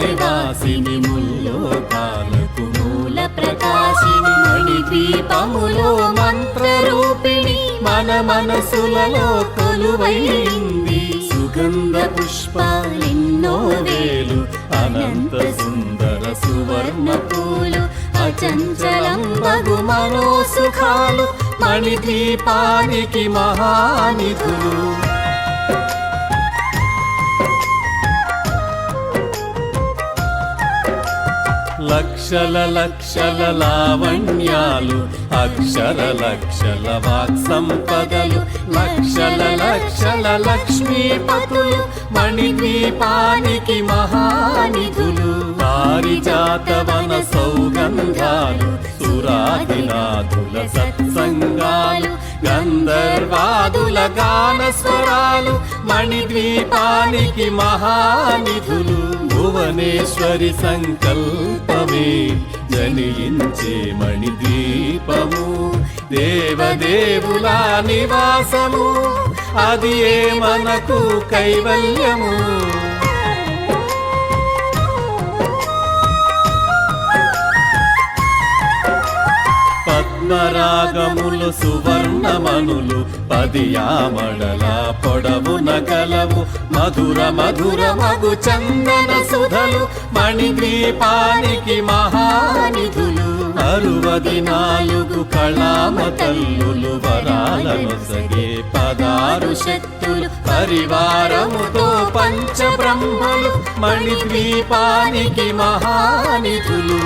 నివాసిని ముల్లోకాలకు మూల ప్రకాశిని మణిద్వీపములో మంత్రరూపిణి మన మనసులలో కొలువైంది సుగంధ పుష్పాలెన్నో వేలు అనంత సుందర సువర్ణ పూలు అచంచలం బగు మనోసుఖాలు మణిద్వీపానికి మహానిధులు లక్షల లక్షల లావణ్యాలు అక్షర లక్షల వాక్ సంపదలు లక్షల లక్షల లక్ష్మీపతులు మణిద్వీపానికి మహానిధులు పారిజాతవన సౌగంధాలు సురాదినాథుల సత్సంగాలు గంధర్వాదుల గాన స్వరాలు మణిద్వీపానికి మహానిధులు భువనేశ్వరి సంకల్పమే జనించే మణిద్వీపము దేవదేవుల నివాసము అది ఏ మనకు కైవల్యము పద్మరాగములు సువర్ణమనులు పదియామడల పొడవున గలవు మధుర మధుర మగు చందన సుధలు మణిద్వీపానికి మహానిధులు 64 కళామ తల్లులు వరాలనొసగే 16 శక్తులు పరివారముతో పంచబ్రహ్మలు మణిద్వీపానికి మహానిధులు